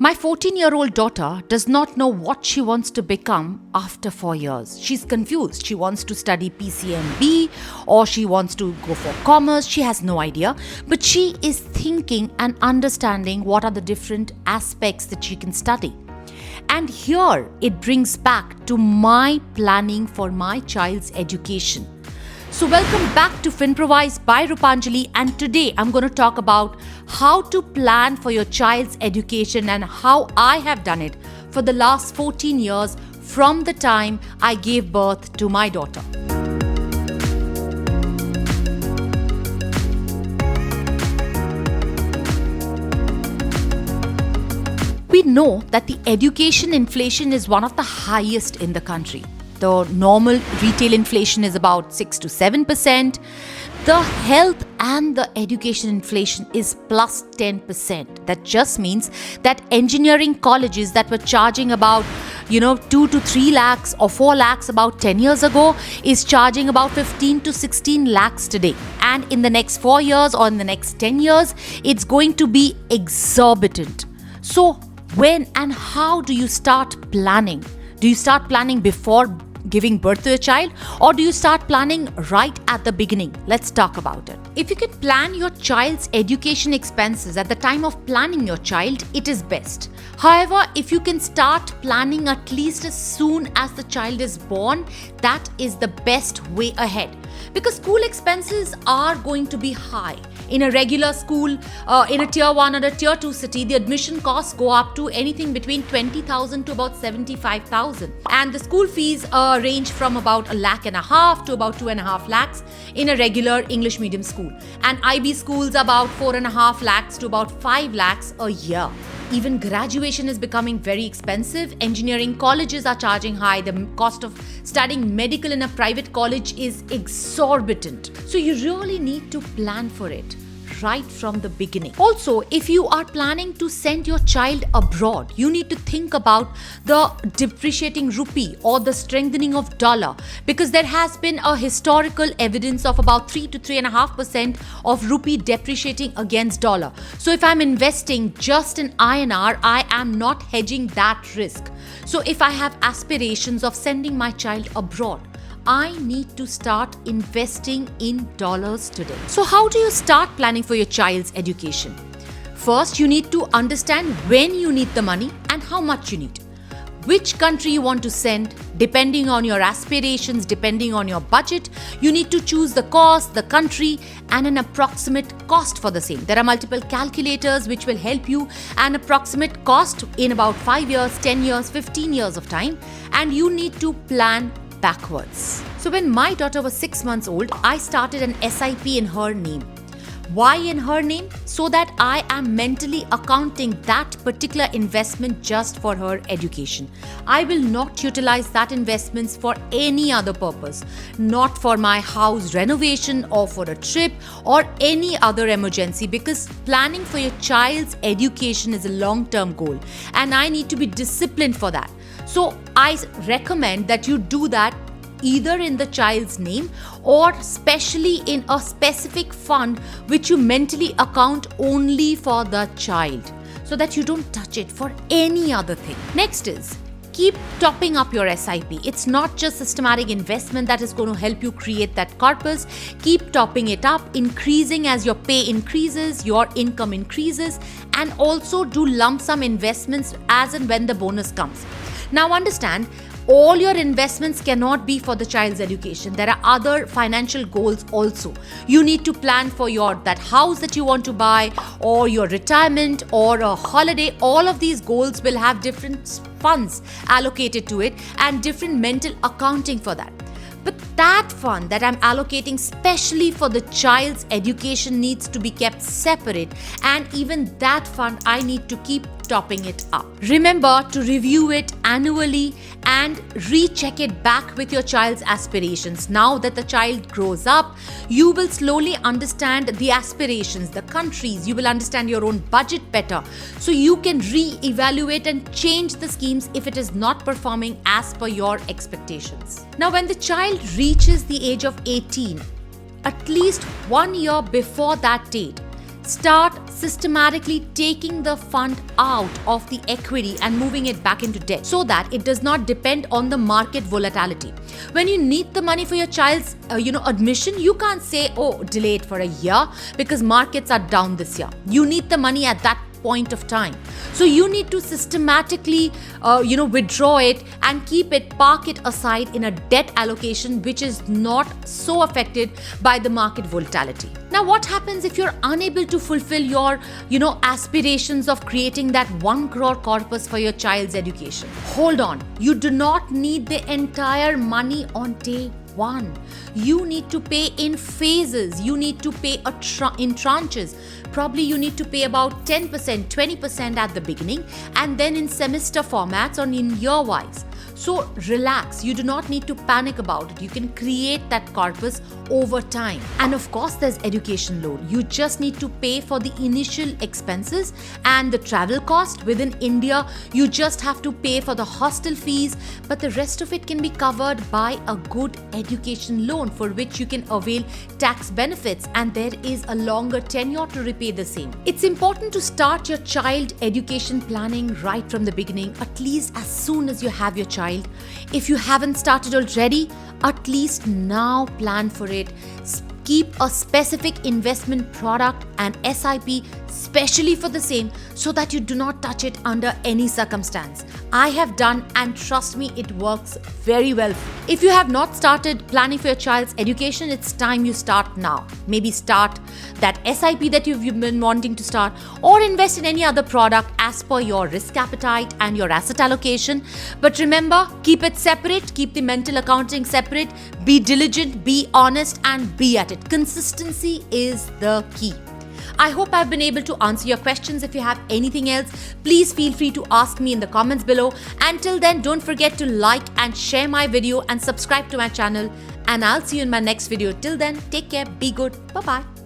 My 14-year-old daughter does not know what she wants to become after 4 years. She's confused. She wants to study PCMB or she wants to go for commerce. She has no idea. But she is thinking and understanding what are the different aspects that she can study. And here it brings back to my planning for my child's education. So welcome back to Finprovise by Rupanjali, and today I'm going to talk about how to plan for your child's education and how I have done it for the last 14 years from the time I gave birth to my daughter. We know that the education inflation is one of the highest in the country. The normal retail inflation is about 6 to 7%. The health and the education inflation is plus 10%. That just means that engineering colleges that were charging about 2 to 3 lakhs or 4 lakhs about 10 years ago is charging about 15 to 16 lakhs today. And in the next 4 years or in the next 10 years, it's going to be exorbitant. So when and how do you start planning? Do you start planning before giving birth to a child, or do you start planning right at the beginning? Let's talk about it. If you can plan your child's education expenses at the time of planning your child, it is best. However, if you can start planning at least as soon as the child is born, that is the best way ahead. Because school expenses are going to be high. In a regular school, in a tier 1 or a tier 2 city, the admission costs go up to anything between 20,000 to about 75,000. And the school fees range from about 1.5 lakh to about 2.5 lakhs in a regular English medium school. And IB schools about 4.5 lakhs to about 5 lakhs a year. Even graduation is becoming very expensive. Engineering colleges are charging high. The cost of studying medical in a private college is exorbitant. So you really need to plan for it right from the beginning. Also, if you are planning to send your child abroad, you need to think about the depreciating rupee or the strengthening of dollar, because there has been a historical evidence of about 3 to 3.5% of rupee depreciating against dollar. So if I'm investing just in INR, I am not hedging that risk. So if I have aspirations of sending my child abroad, I need to start investing in dollars today. So how do you start planning for your child's education? First, you need to understand when you need the money and how much you need. Which country you want to send, depending on your aspirations, depending on your budget, you need to choose the cost, the country, and an approximate cost for the same. There are multiple calculators which will help you an approximate cost in about 5 years, 10 years, 15 years of time, and you need to plan backwards. So when my daughter was 6 months old, I started an SIP in her name. Why in her name? So that I am mentally accounting that particular investment just for her education. I will not utilize that investments for any other purpose, not for my house renovation or for a trip or any other emergency, because planning for your child's education is a long-term goal and I need to be disciplined for that. So I recommend that you do that either in the child's name or specially in a specific fund which you mentally account only for the child, so that you don't touch it for any other thing. Next is keep topping up your SIP. It's not just systematic investment that is going to help you create that corpus. Keep topping it up, increasing as your pay increases, your income increases, and also do lump sum investments as and when the bonus comes. Now understand, all your investments cannot be for the child's education. There are other financial goals also. You need to plan for that house that you want to buy, or your retirement, or a holiday. All of these goals will have different funds allocated to it and different mental accounting for that. But that fund that I'm allocating specially for the child's education needs to be kept separate, and even that fund I need to keep topping it up. Remember to review it annually and recheck it back with your child's aspirations. Now that the child grows up, you will slowly understand the aspirations, the countries, you will understand your own budget better. So you can re-evaluate and change the schemes if it is not performing as per your expectations. Now, when the child reaches the age of 18, at least 1 year before that date, Start systematically taking the fund out of the equity and moving it back into debt so that it does not depend on the market volatility. When you need the money for your child's admission, you can't say, oh, delay it for a year because markets are down this year. You need the money at that point of time. So you need to systematically withdraw it and park it aside in a debt allocation which is not so affected by the market volatility. Now what happens if you're unable to fulfill your aspirations of creating that 1 crore corpus for your child's education? Hold on, you do not need the entire money on day one. You need to pay in phases. You need to pay in tranches. Probably you need to pay about 10%, 20% at the beginning, and then in semester formats or in year wise. So relax, you do not need to panic about it. You can create that corpus over time. And of course, there's education loan. You just need to pay for the initial expenses and the travel cost. Within India, you just have to pay for the hostel fees, but the rest of it can be covered by a good education loan for which you can avail tax benefits, and there is a longer tenure to repay the same. It's important to start your child education planning right from the beginning, at least as soon as you have your child. If you haven't started already, at least now plan for it. Keep a specific investment product and SIP specially for the same so that you do not touch it under any circumstance. I have done, and trust me, it works very well. If you have not started planning for your child's education, it's time you start now. Maybe start that SIP that you've been wanting to start, or invest in any other product as per your risk appetite and your asset allocation. But remember, keep it separate, keep the mental accounting separate, be diligent, be honest, and be at it. Consistency is the key. I hope I've been able to answer your questions. If you have anything else, please feel free to ask me in the comments below. Until then, don't forget to like and share my video and subscribe to my channel. And I'll see you in my next video. Till then, take care, be good, bye-bye.